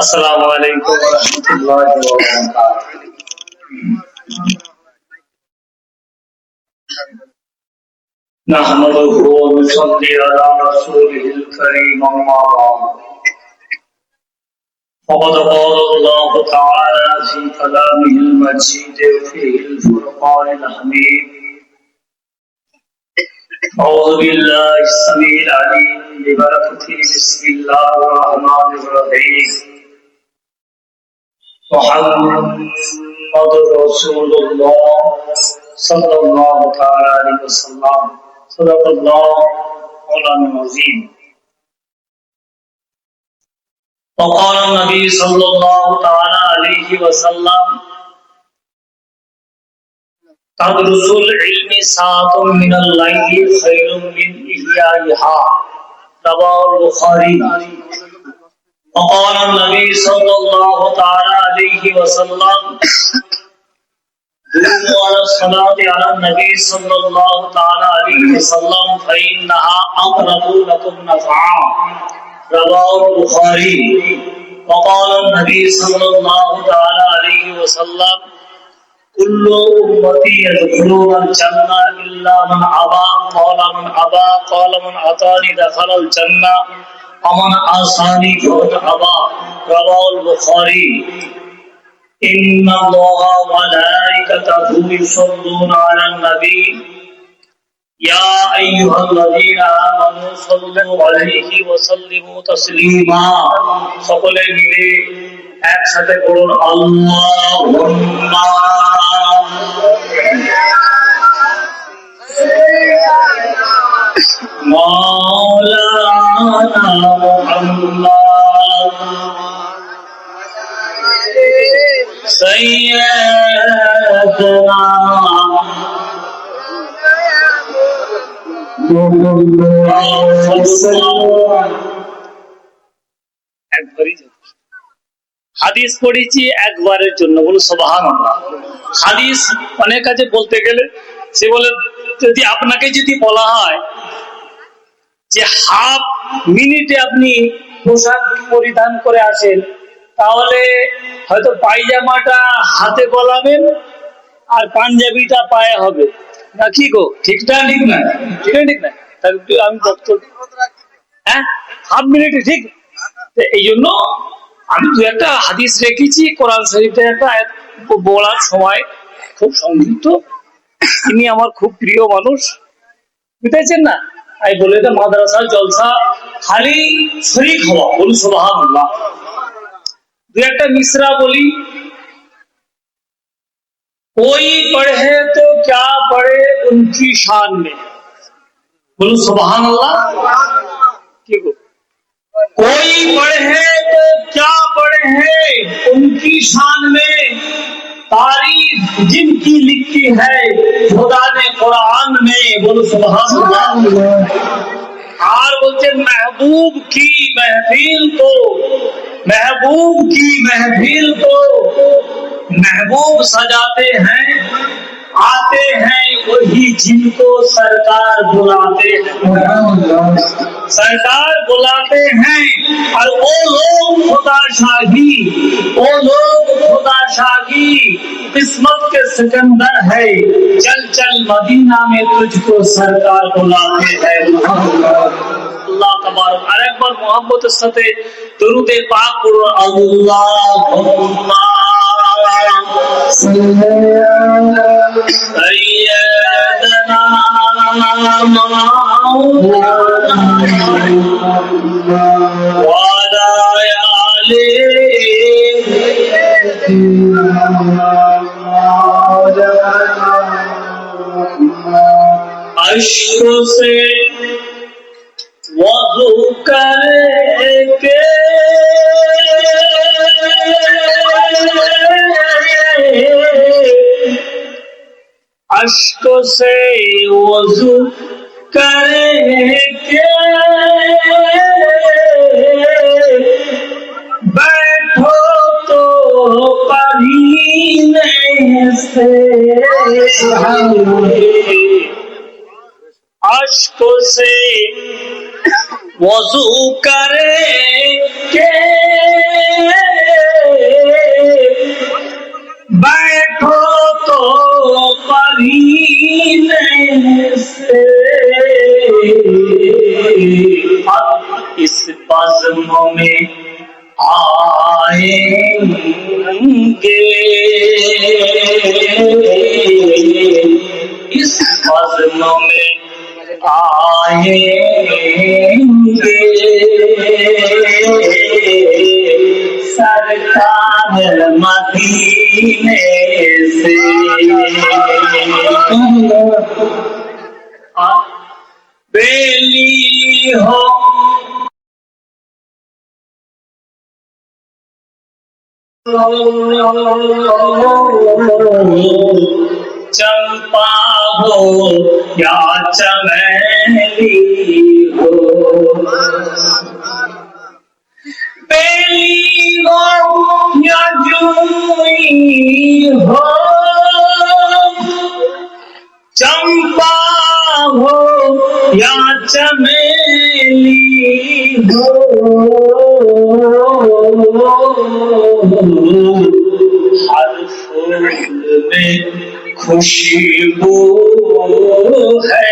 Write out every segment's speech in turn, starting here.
अस्सलामु अलैकुम व रहमतुल्लाहि व बरकातुहू। नहमदुहु व नुसल्ली अला रसूलिहिल करीम, अम्मा बाद। फ़क़द क़ाल अल्लाहु तआला फ़ी कलामिहिल मजीद व फ़ीहिल फ़ुरक़ानिल हमीद। अऊज़ु बिल्लाहि अस्समीइल अलीम बिबरकतिहि बिस्मिल्लाहिर रहमानिर रहीम। मुहम्मदुर रसूलुल्लाह सल्लल्लाहु तआला अलैहि वसल्लम। सदक़ल्लाहु मौलाना अज़ीम। वक़ाल नबी सल्लल्लाहु तआला अलैहि वसल्लम तदरुसुल इल्मी साअतुम मिनल लैली खैरुम मिन इहयाइहा। रवाहुल बुखारी। वक़ाल नबी सल्लल्लाहु तआला अलैहि वसल्लम दुमू अला सलाति अला नबी सल्लल्लाहु तआला अलैहि वसल्लम फ़इन्नहा अक़रबु लकुम नफ़अ। रवाहुल बुखारी। वक़ाल नबी सल्लल्लाहु तआला अलैहि वसल्लम कुल्लु उम्मती यदखुलूनल जन्नह इल्ला मन अबा। क़ाल मन अबा क़ाल मन अतानी दखलल जन्नह वमन आसानी फक़द अबा। रवाहुल बुखारी। इन्नल्लाहा व मलाइकतहु युसल्लूना अलन नबी या अय्युहल्लज़ीना आमनू सल्लु अलैहि व सल्लिमू तस्लीमा। সকলে মিলে একসাথে পড়ুন আল্লাহুম্মা মাওলানা মুহাম্মদ সাইয়্যিদানা একবারই হাদিস পড়েছি একবারের জন্য, বলো সুবহানাল্লাহ। হাদিস অনেক কাছে বলতে গেলে সে বলে যদি আপনাকে যদি বলা হয় যে হাফ মিনিটে আপনি পোশাক পরিধান করে আসেন, তাহলে হয়তো পায়জামাটা হাতে গলাবেন আর পাঞ্জাবিটা পায়ে হবে না, কি গো? ঠিক না? ঠিক না? ঠিক না? আমি হ্যাঁ, হাফ মিনিটে ঠিক। এই জন্য আমি দু একটা হাদিস রেখেছি কোরআন শরীফে একটা বলার সময়, খুব সংক্ষিপ্ত। তিনি আমার খুব প্রিয় মানুষ, বুঝতেছেন না? আমি বলে এটা মাদ্রাসার জলসা খালি শরীক হওয়া, বলুন সুবহানাল্লাহ। দু একটা মিসরা বলি। कोई पढ़े तो क्या पढ़े उनकी शान में, बोलो सुभान अल्लाह। कोई पढ़े तो क्या पढ़े है उनकी शान में, तारीफ जिनकी लिखी है खुदा ने कुरान में, बोलो सुभान अल्लाह। और बोलते महबूब की महफिल को, महबूब की महफिल को महबूब सजाते हैं, आते हैं वही जिनको सरकार बुलाते हैं, सरकार बुलाते हैं। और वो लोग खुदाशाही, वो लोग खुदाशाही किस्मत के सिकंदर है, चल चल मदीना में तुझको सरकार बुलाते हैं। अल्लाह तबारक। और एक बार मोहब्बत साथे दुरूदे पाक पढ़ो, अल्लाहुम्मा सय्यदना मौलाना वाला आले अश्कों से वज़ू करके अश्कों से वज़ू करके बैठो तो पढ़ने से, अश्कों से वज़ू करके बज़्म में आएंगे, इस बज़्म में आएंगे सरकार मदीने से। बेली हो चंपा हो या चमेली हो, बेली हो या जूई हो, चंपा हो या चमेली हो, हर फूल में खुशबू है,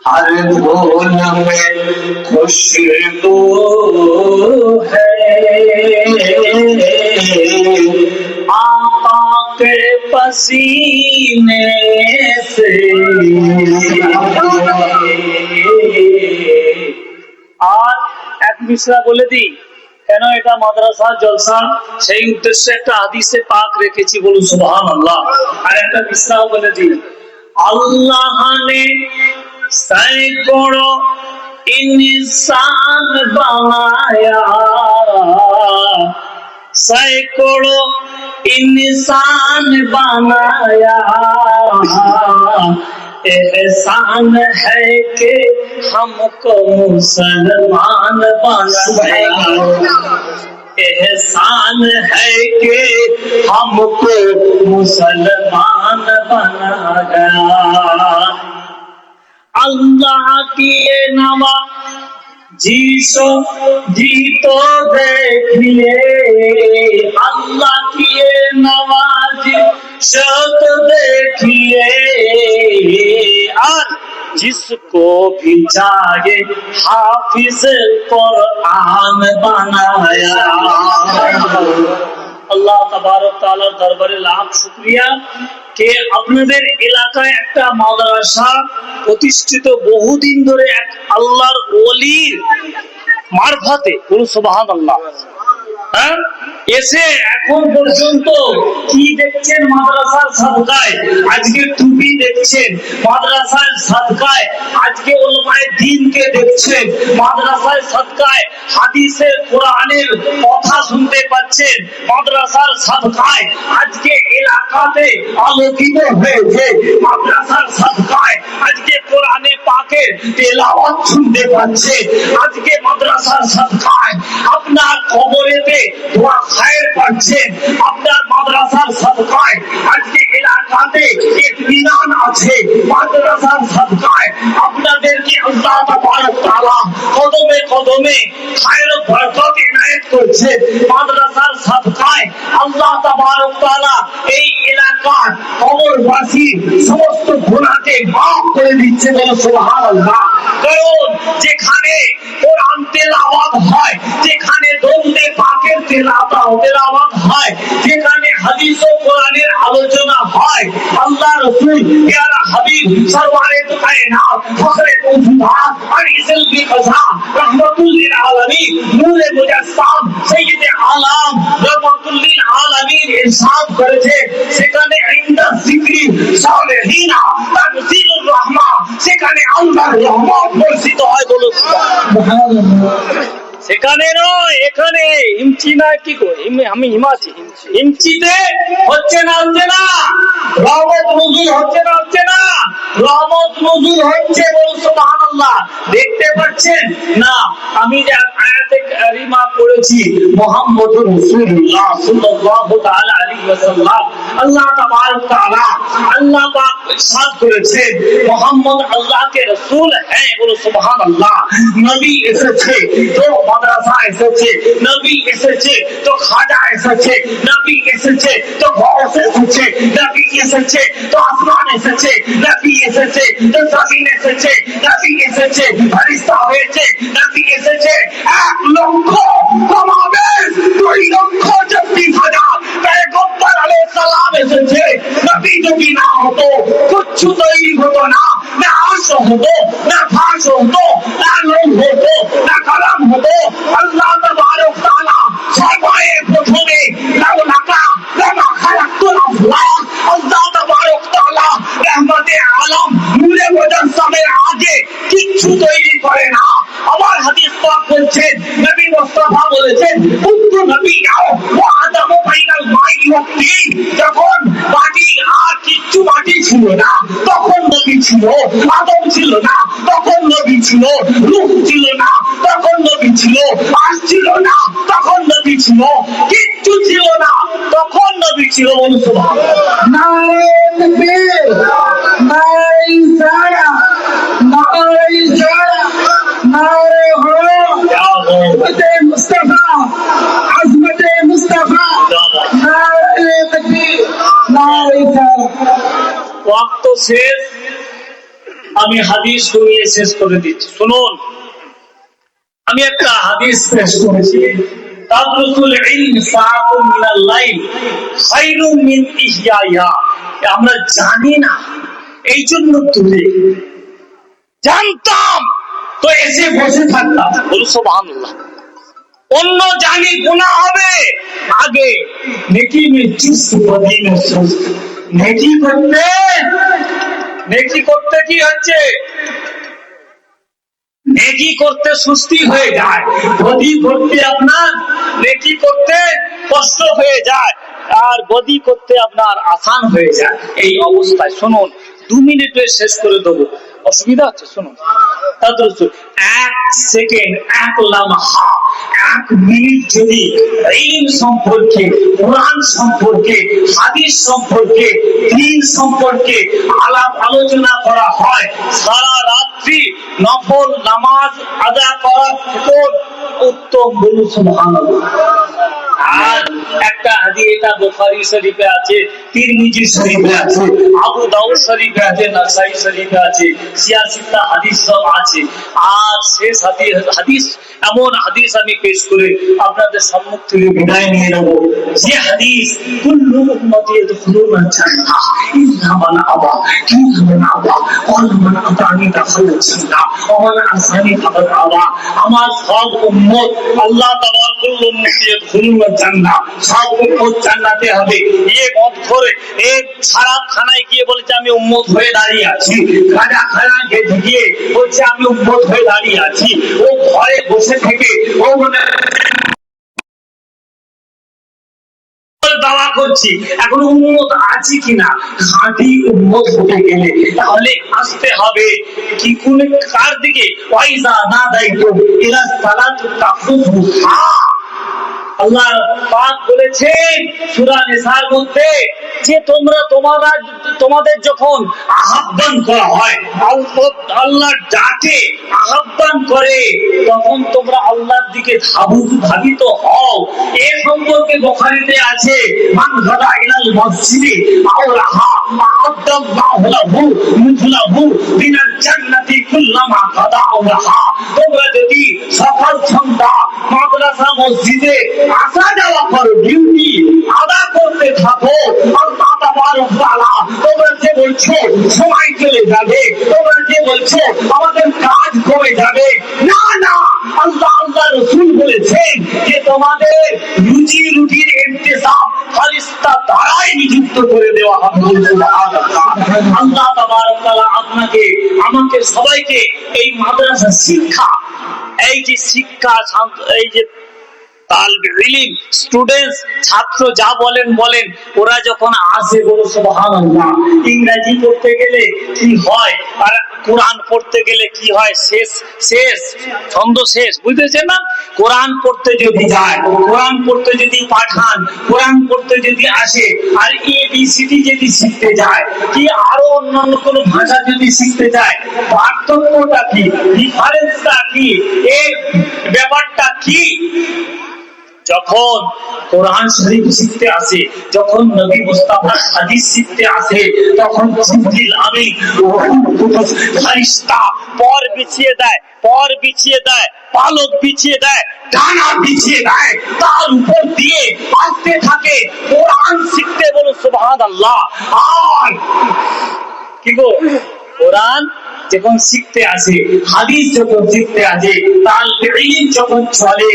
हर फूल में खुशबू है, आका के पसीने से। আর এক মিশরা বলে দিই কেন এটা মাদ্রাসার জলসা, সেই উদ্দেশ্যে একটা হাদিসে পাক রেখেছি, বলুন সুবহানাল্লাহ। আর একটা মিশরাও বলে দিই, আল্লাহ ने सैकड़ों इंसान बनाया, सैकड़ों इंसान बनाया, एहसान है कि हमको मुसलमान बनाया, एहसान है कि हमको मुसलमान बनाया। अल्लाह की नवा जीसो जी तो देखिए, अल्लाह की नवाजी शत देखिए, और जिसको भी चाहे हाफिज कुरान बनाया। আল্লাহ তাবারক তাআলার দরবারে লাখ শুকরিয়া কে আপনাদের এলাকায় একটা মাদ্রাসা প্রতিষ্ঠিত বহুদিন ধরে এক আল্লাহর ওলির মারফতে, বলুন সুবহানাল্লাহ। হ্যাঁ, এসে এখন পর্যন্ত কি দেখছেন মাদ্রাসার সাদকায়, আজকে টুপি দেখছেন মাদ্রাসার সাদকায়, আজকে উলামায়ে দ্বীনকে দেখছেন মাদ্রাসার সাদকায়, হাদিসের কোরআনের কথা শুনতে পাচ্ছেন মাদ্রাসার সাদকায়, আজকে এলাকাতে আলোকিত হয়েছে মাদ্রাসার সাদকায়, আজকে কোরআনে পাকের তেলাওয়াত শুনতে পাচ্ছেন আজকে মাদ্রাসার সাদকায়, আপনার কবরেতে দোয়া খায়ের পাচ্ছেন আপনার মাদ্রাসার সাদকায়, আজকে এলাকাতে ইতমিনান আছে মাদ্রাসার সাদকায়, আপনাদেরকে আল্লাহ তাবারক তাআলা কদমে কদমে খায়ের বরকত ইনায়েত করছে মাদ্রাসার সাদকায়। আল্লাহ তাবারক তাআলা এই এলাকার কবরবাসী সমস্ত গুনাহকে মাফ করে দিচ্ছে, বলে সুবহানাল্লাহ। কারণ যেখানে কোরআন তেলাওয়াত হয়, যেখানে দরুদে পাকের তেলাওয়াত হয়, যেখানে হাদিস ও কোরআনের আলোচনা হয়, আল্লাহ রাসূল প্যারা হাবিব সরওয়ারে কায়নাত ফখরে মওজুদাত আরিসুল বিকাজা রাহমাতুল লিল আলামিন নূরে মুজাসসাম সাইয়্যিদে আলাম রাহমাতুল লিল আলামিন ইরশাদ করেছে, সেখানে ইনদা যিকরি সালেহিনা তানজিলুর রাহমা, সেখানে আল্লাহর রহমত বর্ষিত হয়, বলো সুবহানাল্লাহ। সেখানে নয়, এখানে হিমচি না কি গো, আমি হিমাচি, হিমচিতে হচ্ছে না, হচ্ছে না রহমত নজুল, হচ্ছে না, হচ্ছে না রহমত নজুল হচ্ছে, বলুন সুবহানাল্লাহ। দেখতে পাচ্ছেন না? আমি যে আয়াতে কারিমা পড়েছি মুহাম্মদুর রাসূলুল্লাহ সাল্লাল্লাহু তাআলা আলাইহি ওয়াসাল্লাম, আল্লাহ তাবারক তাআলা আল্লাহ পাক ইরশাদ করেছেন মুহাম্মদ আল্লাহ के रसूल हैं, बोलो सुभान अल्लाह। नबी এসেছে তো মাদ্রাসা এসেছে, নবী এসেছে তো খাজা এসেছে, নবী এসেছে তো গৌস এসেছে, নবী এসেছে তো আসমান এসেছে, নবী এসেছে তো জমিন এসেছে, নবী এসেছে ফেরেশতা হয়েছে, নবী এসেছে 1,00,000 কমাবেশ 2,36,000 পয়গম্বর আলাইহিস সালাম এসেছে। নবী যদি না হতো কিচ্ছু তৈরি হতো না, না আরশ হতো, না ফারশ হতো, না নূর হতো, না কালাম হতো। আল্লাহ তাবারক তাআলা সবাই প্রথমে লাউলাকা লামা খালাকুল আফলাক, আল্লাহ তাবারক তাআলা রহমতে আলম নূরে মুজাসসামের আগে কিচ্ছু তৈরি করে না। আমার হাদিস পাক বলছেন, নবী মুস্তাফা বলেছেন, কুনতু নবিয়্যাও ওয়া আদামু বাইনাল মাই ওয়াত তিন। যখন মাটি আর কিচ্ছু মাটি ছিল না তখন নবী ছিল, আদম ছিল না তখন নবী ছিল, রূহ ছিল না তখন নবী ছিল, আশ ছিল না তখন নবী ছিল, কিচ্ছু ছিল না তখন নবী ছিল। বলুন সুবহানাল্লাহ। নারে তাকবীর, নারে ইসলাম, নারে ইসলাম, নারে হযরত মুস্তাফা, আজমতে মুস্তাফা, নারে তাকবীর, নারে ইসলাম। ওয়াক্ত শেষ, আমি হাদিস শুনিয়ে শেষ করে দিচ্ছি। শুনুন, আমি একটা হাদিস পেশ করেছি, তাদরুসুল ইলম সাআতুম মিনাল লাইল খায়রুম মিন ইহইয়া। আমরা জানি না, এই জন্য দূরে, জানতাম তো এসে বসে থাকতাম। বলুন সুবহানাল্লাহ। অন্য জানি গুনাহ হবে, আগে নেকি মে চুস্ত বদি মে সুস্ত। নেকি করতে কি হচ্ছে? নেকি করতে সুস্তি হয়ে যায়, বদি করতে আপনার নেকি করতে কষ্ট হয়ে যায়, আর বদি করতে আপনার আসান হয়ে যায়। এই অবস্থায় শুনুন, 2 মিনিটে শেষ করে দেবো, অসুবিধা হচ্ছে? শুনুন, এক সেকেন্ড, এক লামহা, 1 মিনিট যদি ইলম সম্পর্কে, কোরআন সম্পর্কে, হাদিস সম্পর্কে, দ্বীন সম্পর্কে আলাপ আলোচনা করা হয়, সারা রাত্রি নফল নামাজ আদা করার উত্তম। বলুন সুবহানাল্লাহ। আর একটা হাদিস, এটা বুখারী শরীফে আছে, তিরমিজি শরীফে আছে, আবু দাউদ শরীফে আছে, নাসাই শরীফে আছে, সিয়াসিতা হাদিস সব আছে। আর শেষ হাদিস, এমন হাদিস আমি পেশ করে আপনাদের সম্মুখ থেকে বিদায় নিয়ে নেব, যে হাদিস কুল্লু উম্মতি ইয়াদখুলুনাল জান্নাহ ইল্লা মান আবা, কিল্লা মান আবা, ওয়া মান আতানি দাখালাল জান্নাহ ওয়া মান আসানি ফাকাদ আবা। আমার সব উম্মত, আল্লাহ তাআলা কুল্লু উম্মতি ইয়াদখুলুনাল জান্নাহ, সব উম্মত জান্নাতে হবে। এই মত করে এক খারাপ খানায় গিয়ে বলেছে আমি উম্মত হয়ে দাঁড়িয়ে আছি, গাঁজা খানায় গিয়ে বলছে আমি উম্মত হয়ে দাঁড়িয়ে আছি। ও ঘরে বসে থেকে ও মনে দাওয়া করছি, এখন উম্মত আছি কিনা। খাঁটি উম্মত হতে গেলে তাহলে আসতে হবে কি কোন কার দিকে? ওয়াইজা নাদাইতু ইলা সালাতু তাখুযুহা। আল্লাহ পাক বলেছেন সূরা নিসার মধ্যে যে তোমাদের যখন আহ্বান করা হয়, আল্লাহ ডাকে আহ্বান করে, তখন তোমরা আল্লাহর দিকে ধাবিত হও। এ সম্পর্কে বুখারীতে আছে, মান গাদা ইলাল মসজিদে আও রাহা আ'আদাল্লাহু লাহু মিথলাহু মিনাল জান্নাতি কুল্লামা গাদা আও রাহা। তোমরা যদি সকাল সন্ধ্যা মাদ্রাসা মসজিদে আসা যাওয়া করো, ডিউটি আদা করতে থাকো, আল্লাহ তাবারক তাআলা তোমরা যে বলছো সময় চলে যাবে, তোমরা যে বলছো আমাদের কাজ কমে যাবে, না না, আল্লাহ রাসূল বলেছেন যে তোমাদের রুজি রুটির ইন্তেজাম ফেরেশতা দ্বারাই নিযুক্ত করে দেওয়া হবে। আল্লাহ তাবারক তাআলা আপনাকে, আমাকে, সবাইকে এই মাদ্রাসা শিক্ষা, এই যে শিক্ষা, এই যে তালবে ইলম, স্টুডেন্টস, ছাত্র যা বলেন, ওরা যখন আসে, বলো সুবহানাল্লাহ। ইংরেজি পড়তে গেলে কি হয়, আর কোরআন পড়তে গেলে কি হয়? শেষ ছন্দ শেষ, বুঝতেছেন না? কোরআন পড়তে যদি যায়, কোরআন পড়তে যদি পাঠান, কোরআন পড়তে যদি আসে, আর ABCD যদি শিখতে যায়, কি আরো অন্যান্য কোন ভাষা যদি শিখতে যায়, পার্থক্যটা কি, ডিফারেন্সটা কি? ব্যাপারটা কি? যখন কোরআন শরীফ শিখতে আসে, যখন নবী মুস্তাফার হাদিস শিখতে আসে, তখন জিবরিল আমিন ফেরেশতা পর বিছিয়ে দেয়, পালক বিছিয়ে দেয়, ডানা বিছিয়ে দেয়, তার উপর দিয়ে আসতে থাকে কোরআন শিখতে। বলো সুবহানাল্লাহ। আর কি গো, কোরআন যখন শিখতে আসে, হাদিস যখন শিখতে আসে, তালবে ইলম যখন চলে,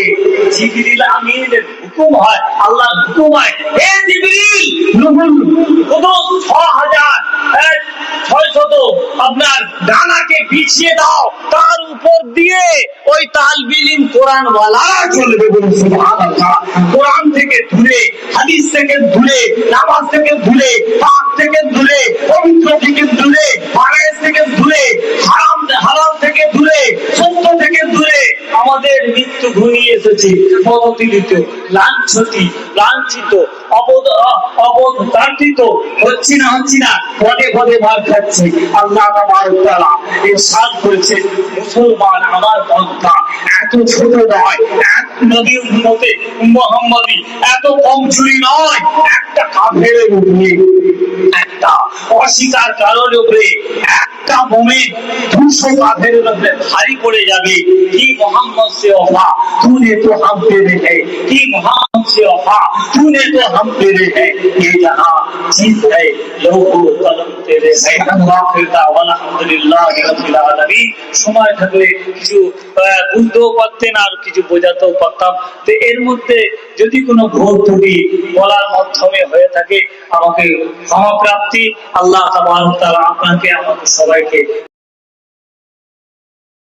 জিবরিল আমিনের হুকুম হয়, আল্লাহর হুকুম হয়, হে জিবরিল, কত 6,600 আপনার ডানাকে বিছিয়ে দাও, তার উপর দিয়ে ওই তালবে ইলম কোরআন ওয়ালা চলবে। বলুন সুবহানাল্লাহ। কোরআন থেকে দূরে, হাদিস থেকে দূরে, নামাজ থেকে দূরে, পাক থেকে দূরে, পবিত্র থেকে দূরে, হারাম থেকে দূরে, হারাম থেকে দূরে, সত্য থেকে দূরে আমাদের মৃত্যু ঘনিয়ে এসেছে। পদতলিত, লাঞ্ছিত, অবতারিত হচ্ছি না, পদে পদে মার খাচ্ছি। আল্লাহ তাবারক ওয়া তাআলা ইরশাদ করেছেন, মুসলমান আমার বান্দা এত ছোট নয়, এক নবী উম্মতে মুহাম্মাদি এত কমজোরি নয়, একটা কাফেরের উপরে, একটা অস্বীকার কারণের উপরে, একটা মোমেন 200 কাফেরের উপরে ভারী পড়ে যাবে। কি मोहम्मद से वफा तूने तो हम तेरे है, कि मोहम्मद से वफा तूने तो हम तेरे है, ये जहां चीज है लोगो कलम तेरे है। আখির দাওয়ানা আলহামদুলিল্লাহি রাব্বিল আলামিন। সময় থাকলে কিছু বুঝতেও পারতেন আর কিছু বোঝাতেও পারতাম। তো এর মধ্যে যদি কোনো ভুল ত্রুটি বলার মাধ্যমে হয়ে থাকে, আমাকে ক্ষমা প্রার্থী। আল্লাহ তাবারক ওয়া তাআলা আপনাকে আমাদের সবাইকে